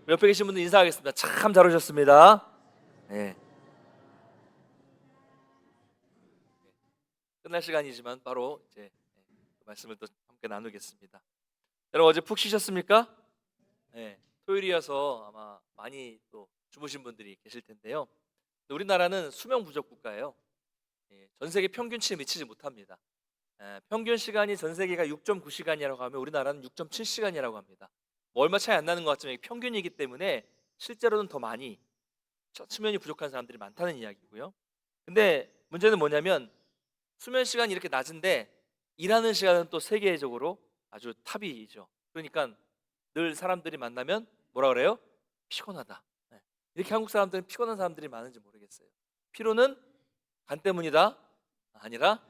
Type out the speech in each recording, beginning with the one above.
옆에 계신 분들 인사하겠습니다. 참 잘 오셨습니다. 네. 끝날 시간이지만 바로 이제 말씀을 또 함께 나누겠습니다. 여러분 어제 푹 쉬셨습니까? 네. 토요일이어서 아마 많이 또 주무신 분들이 계실 텐데요. 우리나라는 수면 부족 국가예요. 전 세계 평균치에 미치지 못합니다. 평균 시간이 전 세계가 6.9시간이라고 하면 우리나라는 6.7시간이라고 합니다. 뭐 얼마 차이 안 나는 것 같지만 이게 평균이기 때문에 실제로는 더 많이 수면이 부족한 사람들이 많다는 이야기고요. 근데 문제는 뭐냐면 수면 시간이 이렇게 낮은데 일하는 시간은 또 세계적으로 아주 탑이죠. 그러니까 늘 사람들이 만나면 뭐라 그래요? 피곤하다. 네. 이렇게 한국 사람들은 피곤한 사람들이 많은지 모르겠어요. 피로는 간 때문이다? 아니라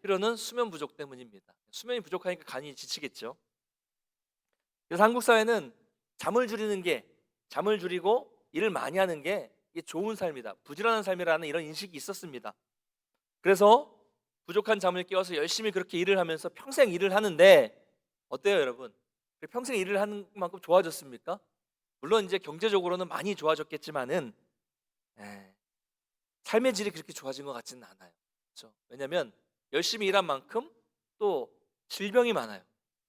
피로는 수면 부족 때문입니다. 수면이 부족하니까 간이 지치겠죠. 그래서 한국 사회는 잠을 줄이고 일을 많이 하는 게 이게 좋은 삶이다. 부지런한 삶이라는 이런 인식이 있었습니다. 그래서 부족한 잠을 깨워서 열심히 그렇게 일을 하면서 평생 일을 하는데 어때요, 여러분? 평생 일을 하는 만큼 좋아졌습니까? 물론 이제 경제적으로는 많이 좋아졌겠지만은 삶의 질이 그렇게 좋아진 것 같지는 않아요. 그렇죠? 왜냐하면 열심히 일한 만큼 또 질병이 많아요.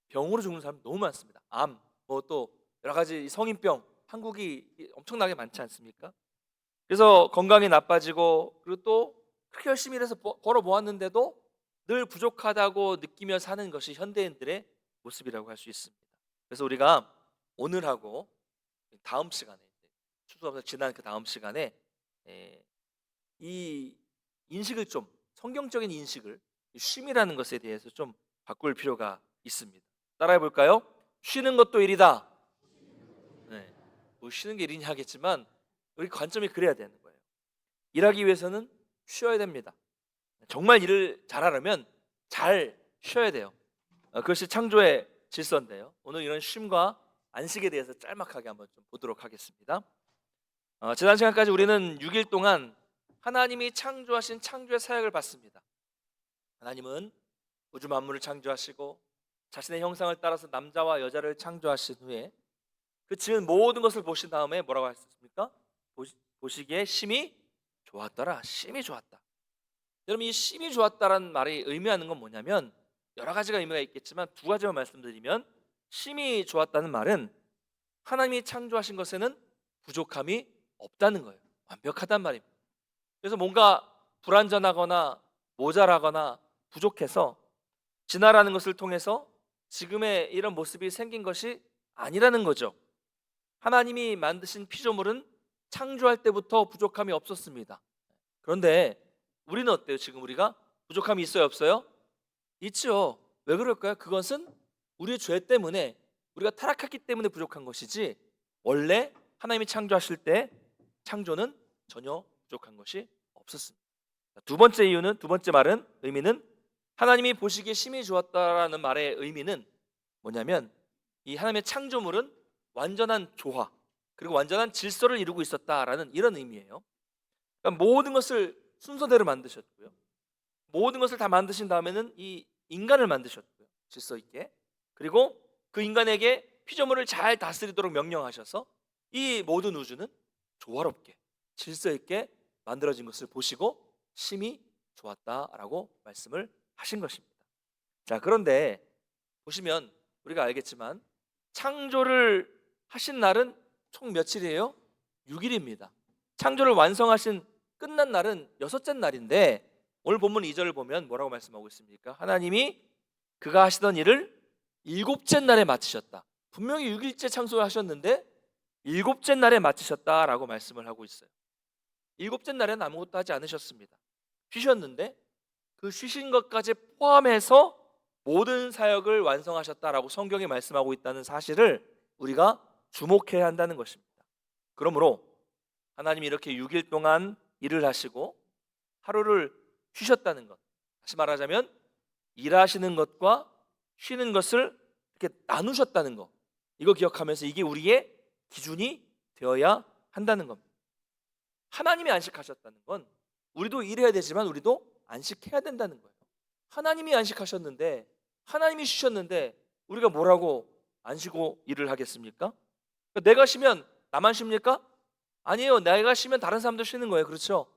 병으로 죽는 사람 너무 많습니다. 암, 뭐 또 여러 가지 성인병, 한국이 엄청나게 많지 않습니까? 그래서 건강이 나빠지고 그리고 또 그렇게 열심히 일해서 벌어 모았는데도 늘 부족하다고 느끼며 사는 것이 현대인들의 모습이라고 할 수 있습니다. 그래서 우리가 오늘하고 다음 시간에 추수하면서 지난 그 다음 시간에 이 인식을 좀 성경적인 인식을 쉼이라는 것에 대해서 좀 바꿀 필요가 있습니다. 따라해 볼까요? 쉬는 것도 일이다. 네. 뭐 쉬는 게 일이냐 하겠지만 우리 관점이 그래야 되는 거예요. 일하기 위해서는 쉬어야 됩니다. 정말 일을 잘하려면 잘 쉬어야 돼요. 그것이 창조의 질서인데요. 오늘 이런 쉼과 안식에 대해서 짤막하게 한번 좀 보도록 하겠습니다. 지난 시간까지 우리는 6일 동안 하나님이 창조하신 창조의 사역을 봤습니다. 하나님은 우주 만물을 창조하시고 자신의 형상을 따라서 남자와 여자를 창조하신 후에 그 지은 모든 것을 보신 다음에 뭐라고 하셨습니까? 보시기에 심히 좋았더라. 심히 좋았다. 여러분 이 심히 좋았다라는 말이 의미하는 건 뭐냐면 여러 가지가 의미가 있겠지만 두 가지만 말씀드리면 심히 좋았다는 말은 하나님이 창조하신 것에는 부족함이 없다는 거예요. 완벽하단 말입니다. 그래서 뭔가 불완전하거나 모자라거나 부족해서 진화라는 것을 통해서 지금의 이런 모습이 생긴 것이 아니라는 거죠. 하나님이 만드신 피조물은 창조할 때부터 부족함이 없었습니다. 그런데 우리는 어때요? 지금 우리가 부족함이 있어요, 없어요? 있죠. 왜 그럴까요? 그것은 우리의 죄 때문에 우리가 타락했기 때문에 부족한 것이지 원래 하나님이 창조하실 때 창조는 전혀 부족한 것이 없었습니다. 두 번째 말은 의미는 하나님이 보시기에 심히 좋았다라는 말의 의미는 뭐냐면 이 하나님의 창조물은 완전한 조화 그리고 완전한 질서를 이루고 있었다라는 이런 의미예요. 그러니까 모든 것을 순서대로 만드셨고요. 모든 것을 다 만드신 다음에는 이 인간을 만드셨고요. 질서 있게. 그리고 그 인간에게 피조물을 잘 다스리도록 명령하셔서 이 모든 우주는 조화롭게 질서 있게 만들어진 것을 보시고 심히 좋았다라고 말씀을 하신 것입니다. 자, 그런데 보시면 우리가 알겠지만 창조를 하신 날은 총 며칠이에요? 6일입니다. 창조를 완성하신 끝난 날은 여섯째 날인데 오늘 본문 2절을 보면 뭐라고 말씀하고 있습니까? 하나님이 그가 하시던 일을 일곱째 날에 마치셨다. 분명히 6일째 창조를 하셨는데 일곱째 날에 마치셨다라고 말씀을 하고 있어요. 일곱째 날에는 아무것도 하지 않으셨습니다. 쉬셨는데 그 쉬신 것까지 포함해서 모든 사역을 완성하셨다라고 성경이 말씀하고 있다는 사실을 우리가 주목해야 한다는 것입니다. 그러므로 하나님이 이렇게 6일 동안 일을 하시고 하루를 쉬셨다는 것, 다시 말하자면 일하시는 것과 쉬는 것을 이렇게 나누셨다는 것, 이거 기억하면서 이게 우리의 기준이 되어야 한다는 겁니다. 하나님이 안식하셨다는 건 우리도 일해야 되지만 우리도 안식해야 된다는 거예요. 하나님이 안식하셨는데 하나님이 쉬셨는데 우리가 뭐라고 안 쉬고 일을 하겠습니까? 그러니까 내가 쉬면 나만 쉽니까? 아니에요. 내가 쉬면 다른 사람도 쉬는 거예요. 그렇죠?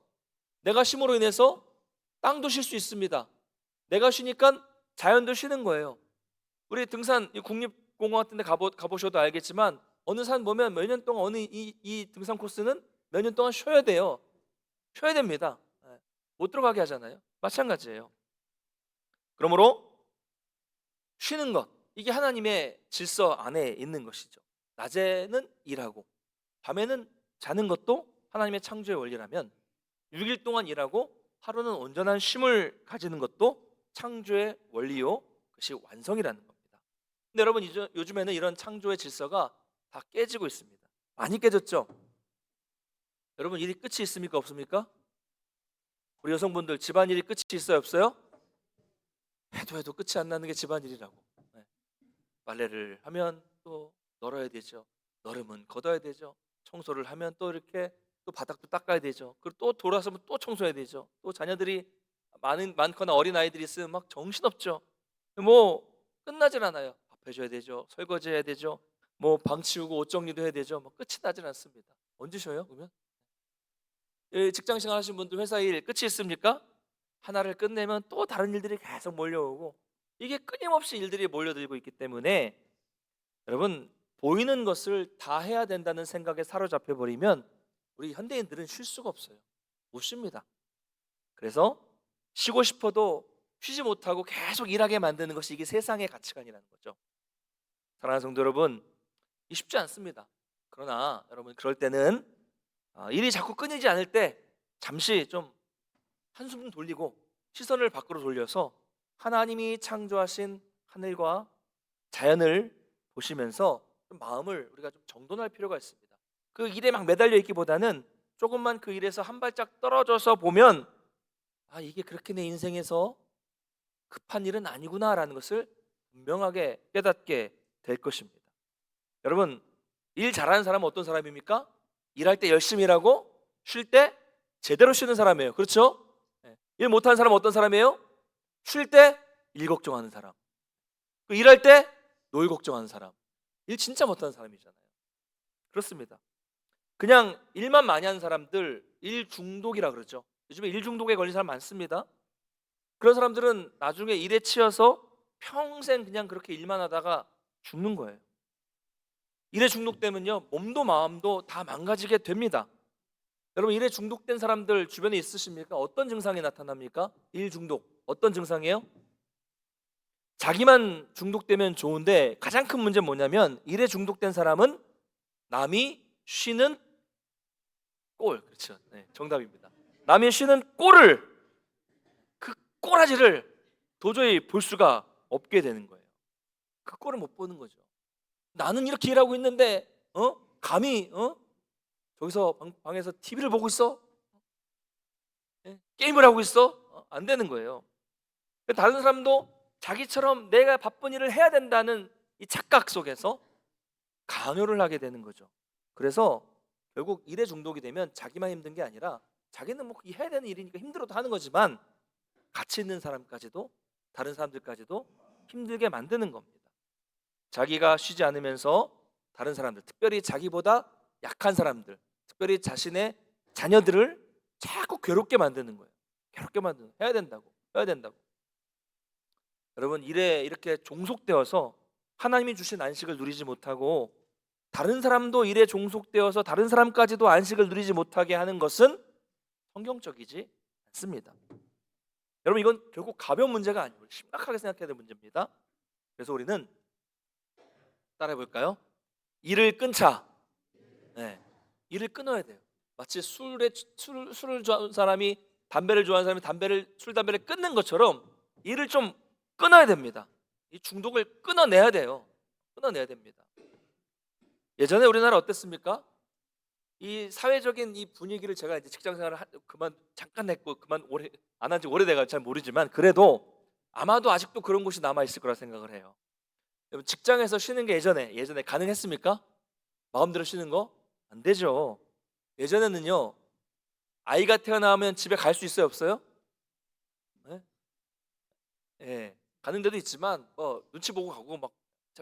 내가 쉼으로 인해서 땅도 쉴 수 있습니다. 내가 쉬니까 자연도 쉬는 거예요. 우리 등산 국립공원 같은 데 가보셔도 알겠지만 어느 산 보면 몇 년 동안 이 등산 코스는 몇 년 동안 쉬어야 돼요. 쉬어야 됩니다. 예. 못 들어가게 하잖아요. 마찬가지예요. 그러므로 쉬는 것, 이게 하나님의 질서 안에 있는 것이죠. 낮에는 일하고 밤에는 자는 것도 하나님의 창조의 원리라면 6일 동안 일하고 하루는 온전한 쉼을 가지는 것도 창조의 원리요, 그것이 완성이라는 겁니다. 근데 여러분, 요즘에는 이런 창조의 질서가 다 깨지고 있습니다. 많이 깨졌죠? 여러분, 일이 끝이 있습니까? 없습니까? 우리 여성분들 집안일이 끝이 있어요? 없어요? 해도 끝이 안 나는 게 집안일이라고. 네. 빨래를 하면 또 널어야 되죠. 널으면 걷어야 되죠. 청소를 하면 또 이렇게 또 바닥도 닦아야 되죠. 그리고 또 돌아서면 또 청소해야 되죠. 또 자녀들이 많거나 어린 아이들이 있으면 막 정신없죠. 뭐 끝나질 않아요. 밥 해줘야 되죠. 설거지 해야 되죠. 뭐 방 치우고 옷 정리도 해야 되죠. 뭐 끝이 나질 않습니다. 언제 쉬어요? 그러면 직장 생활 하시는 분들 회사 일 끝이 있습니까? 하나를 끝내면 또 다른 일들이 계속 몰려오고 이게 끊임없이 일들이 몰려들고 있기 때문에 여러분, 보이는 것을 다 해야 된다는 생각에 사로잡혀 버리면 우리 현대인들은 쉴 수가 없어요. 못 쉽니다. 그래서 쉬고 싶어도 쉬지 못하고 계속 일하게 만드는 것이 이게 세상의 가치관이라는 거죠. 사랑하는 성도 여러분, 이 쉽지 않습니다. 그러나 여러분, 그럴 때는 일이 자꾸 끊이지 않을 때 잠시 좀 한숨 돌리고 시선을 밖으로 돌려서 하나님이 창조하신 하늘과 자연을 보시면서 좀 마음을 우리가 좀 정돈할 필요가 있습니다. 그 일에 막 매달려 있기보다는 조금만 그 일에서 한 발짝 떨어져서 보면 이게 그렇게 내 인생에서 급한 일은 아니구나라는 것을 분명하게 깨닫게 될 것입니다. 여러분, 일 잘하는 사람은 어떤 사람입니까? 일할 때 열심히 일하고 쉴 때 제대로 쉬는 사람이에요. 그렇죠? 일 못하는 사람은 어떤 사람이에요? 쉴 때 일 걱정하는 사람, 일할 때 노일 걱정하는 사람. 일 진짜 못하는 사람이잖아요. 그렇습니다. 그냥 일만 많이 하는 사람들 일 중독이라 그러죠. 요즘에 일 중독에 걸린 사람 많습니다. 그런 사람들은 나중에 일에 치여서 평생 그냥 그렇게 일만 하다가 죽는 거예요. 일에 중독되면요, 몸도 마음도 다 망가지게 됩니다. 여러분, 일에 중독된 사람들 주변에 있으십니까? 어떤 증상이 나타납니까? 일 중독 어떤 증상이에요? 자기만 중독되면 좋은데 가장 큰 문제는 뭐냐면 일에 중독된 사람은 남이 쉬는 꼴, 그렇죠? 네, 정답입니다. 남이 쉬는 꼴을, 그 꼬라지를 도저히 볼 수가 없게 되는 거예요. 그 꼴을 못 보는 거죠. 나는 이렇게 일하고 있는데 감히 저기서 방에서 TV를 보고 있어? 게임을 하고 있어? 안 되는 거예요. 다른 사람도 자기처럼 내가 바쁜 일을 해야 된다는 이 착각 속에서 강요를 하게 되는 거죠. 그래서 결국 일에 중독이 되면 자기만 힘든 게 아니라 자기는 뭐 해야 되는 일이니까 힘들어도 하는 거지만 같이 있는 사람까지도, 다른 사람들까지도 힘들게 만드는 겁니다. 자기가 쉬지 않으면서 다른 사람들, 특별히 자기보다 약한 사람들, 특별히 자신의 자녀들을 자꾸 괴롭게 만드는 거예요. 괴롭게 만드는, 해야 된다고, 해야 된다고. 여러분, 일에 이렇게 종속되어서 하나님이 주신 안식을 누리지 못하고 다른 사람도 일에 종속되어서 다른 사람까지도 안식을 누리지 못하게 하는 것은 성경적이지 않습니다. 여러분, 이건 결국 가벼운 문제가 아니고 심각하게 생각해야 될 문제입니다. 그래서 우리는 따라해 볼까요? 일을 끊자. 네, 일을 끊어야 돼요. 마치 술을 좋아하는 사람이 담배를 좋아하는 사람이 술 담배를 끊는 것처럼 일을 좀 끊어야 됩니다. 이 중독을 끊어내야 돼요. 끊어내야 됩니다. 예전에 우리나라 어땠습니까? 이 사회적인 이 분위기를 제가 이제 직장 생활을 그만 잠깐 했고 그만 오래 안 한 지 오래돼가 잘 모르지만 그래도 아마도 아직도 그런 곳이 남아 있을 거라 생각을 해요. 여러분, 직장에서 쉬는 게 예전에 가능했습니까? 마음대로 쉬는 거 안 되죠. 예전에는요, 아이가 태어나면 집에 갈 수 있어요, 없어요? 네? 예, 가는 데도 있지만 눈치 보고 가고 막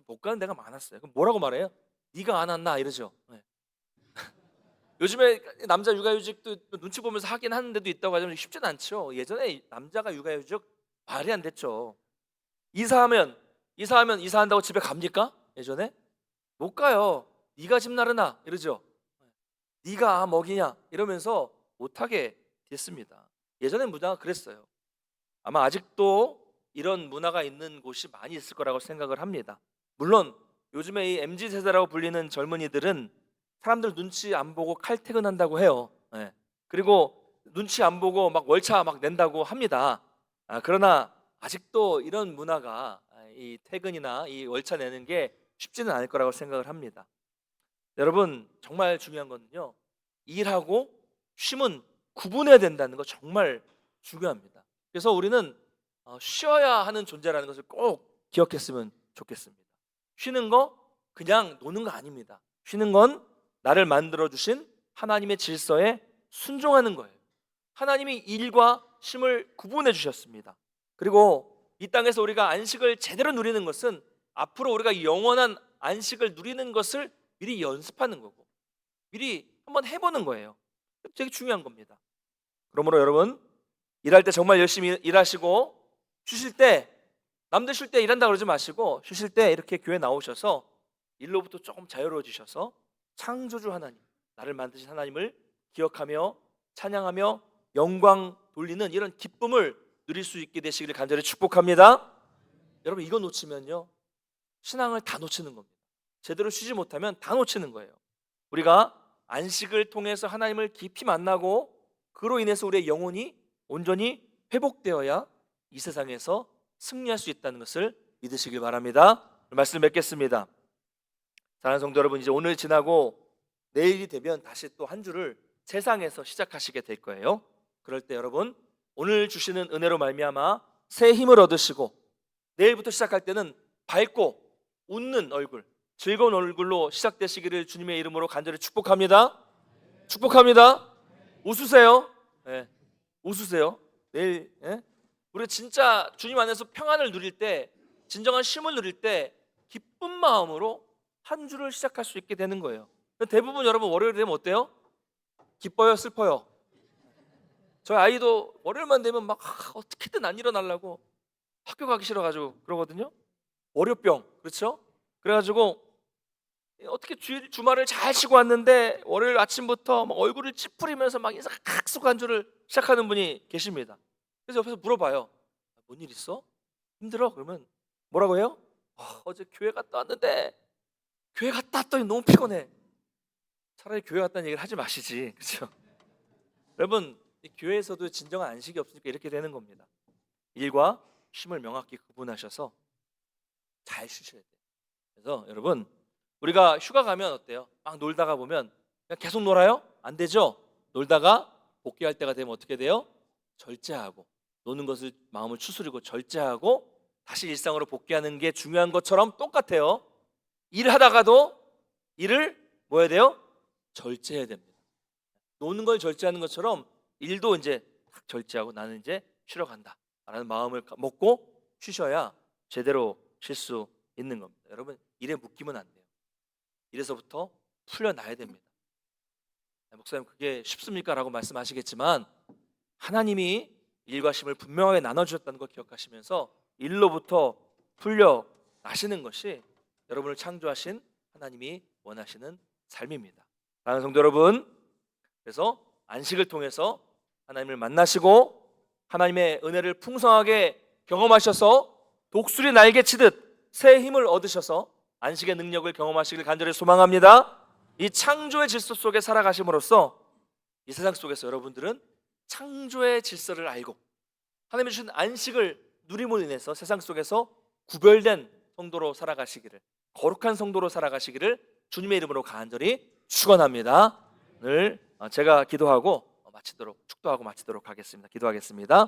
못 가는 데가 많았어요. 그럼 뭐라고 말해요? 네가 안 왔나 이러죠. 네. 요즘에 남자 육아휴직도 눈치 보면서 하긴 하는 데도 있다고 하지만 쉽지는 않죠. 예전에 남자가 육아휴직 말이 안 됐죠. 이사한다고 집에 갑니까? 예전에 못 가요. 네가 집 나르나 이러죠. 네가 먹이냐 이러면서 못하게 됐습니다. 예전에 문화가 그랬어요. 아마 아직도 이런 문화가 있는 곳이 많이 있을 거라고 생각을 합니다. 물론 요즘에 이 MZ 세대라고 불리는 젊은이들은 사람들 눈치 안 보고 칼퇴근한다고 해요. 예. 그리고 눈치 안 보고 막 월차 막 낸다고 합니다. 그러나 아직도 이런 문화가 이 퇴근이나 이 월차 내는 게 쉽지는 않을 거라고 생각을 합니다. 여러분 정말 중요한 건요. 일하고 쉼은 구분해야 된다는 거 정말 중요합니다. 그래서 우리는 쉬어야 하는 존재라는 것을 꼭 기억했으면 좋겠습니다. 쉬는 거 그냥 노는 거 아닙니다. 쉬는 건 나를 만들어 주신 하나님의 질서에 순종하는 거예요. 하나님이 일과 쉼을 구분해 주셨습니다. 그리고 이 땅에서 우리가 안식을 제대로 누리는 것은 앞으로 우리가 영원한 안식을 누리는 것을 미리 연습하는 거고 미리 한번 해보는 거예요. 되게 중요한 겁니다. 그러므로 여러분 일할 때 정말 열심히 일하시고 쉬실 때 남들 쉴 때 일한다 그러지 마시고 쉬실 때 이렇게 교회 나오셔서 일로부터 조금 자유로워지셔서 창조주 하나님, 나를 만드신 하나님을 기억하며 찬양하며 영광 돌리는 이런 기쁨을 누릴 수 있게 되시기를 간절히 축복합니다. 여러분 이거 놓치면요 신앙을 다 놓치는 겁니다. 제대로 쉬지 못하면 다 놓치는 거예요. 우리가 안식을 통해서 하나님을 깊이 만나고 그로 인해서 우리의 영혼이 온전히 회복되어야 이 세상에서 승리할 수 있다는 것을 믿으시길 바랍니다. 말씀 맺겠습니다. 사랑하는 성도 여러분, 이제 오늘 지나고 내일이 되면 다시 또 한 주를 세상에서 시작하시게 될 거예요. 그럴 때 여러분 오늘 주시는 은혜로 말미암아 새 힘을 얻으시고 내일부터 시작할 때는 밝고 웃는 얼굴, 즐거운 얼굴로 시작되시기를 주님의 이름으로 간절히 축복합니다. 축복합니다. 웃으세요. 네. 웃으세요. 내일 우리가 진짜 주님 안에서 평안을 누릴 때, 진정한 쉼을 누릴 때 기쁜 마음으로 한 주를 시작할 수 있게 되는 거예요. 대부분 여러분 월요일 되면 어때요? 기뻐요, 슬퍼요? 저희 아이도 월요일만 되면 막 어떻게든 안 일어나려고 학교 가기 싫어가지고 그러거든요. 월요병, 그렇죠? 그래가지고 어떻게 주말을 잘 쉬고 왔는데 월요일 아침부터 막 얼굴을 찌푸리면서 막 인사 칵 쏘고 한 주를 시작하는 분이 계십니다. 그래서 옆에서 물어봐요. 뭔 일 있어? 힘들어? 그러면 뭐라고 해요? 어제 교회 갔다 왔는데 교회 갔다 왔더니 너무 피곤해. 차라리 교회 갔다는 얘기를 하지 마시지, 그렇죠? 여러분 교회에서도 진정한 안식이 없으니까 이렇게 되는 겁니다. 일과 쉼을 명확히 구분하셔서 잘 쉬셔야 돼요. 그래서 여러분 우리가 휴가 가면 어때요? 막 놀다가 보면 그냥 계속 놀아요? 안 되죠? 놀다가 복귀할 때가 되면 어떻게 돼요? 절제하고 노는 것을 마음을 추스리고 절제하고 다시 일상으로 복귀하는 게 중요한 것처럼 똑같아요. 일하다가도 일을 뭐 해야 돼요? 절제해야 됩니다. 노는 걸 절제하는 것처럼 일도 이제 딱 절제하고 나는 이제 쉬러 간다 라는 마음을 먹고 쉬셔야 제대로 쉴 수 있는 겁니다. 여러분 일에 묶이면 안 돼요. 이래서부터 풀려나야 됩니다. 목사님 그게 쉽습니까? 라고 말씀하시겠지만 하나님이 일과 쉼을 분명하게 나눠주셨다는 걸 기억하시면서 일로부터 풀려나시는 것이 여러분을 창조하신 하나님이 원하시는 삶입니다. 사랑하는 성도 여러분, 그래서 안식을 통해서 하나님을 만나시고 하나님의 은혜를 풍성하게 경험하셔서 독수리 날개치듯 새 힘을 얻으셔서 안식의 능력을 경험하시길 간절히 소망합니다. 이 창조의 질서 속에 살아가심으로써 이 세상 속에서 여러분들은 창조의 질서를 알고 하나님이 주신 안식을 누림으로 인해서 세상 속에서 구별된 성도로 살아가시기를, 거룩한 성도로 살아가시기를 주님의 이름으로 간절히 축원합니다. 오늘 제가 기도하고 마치도록, 축도하고 마치도록 하겠습니다. 기도하겠습니다.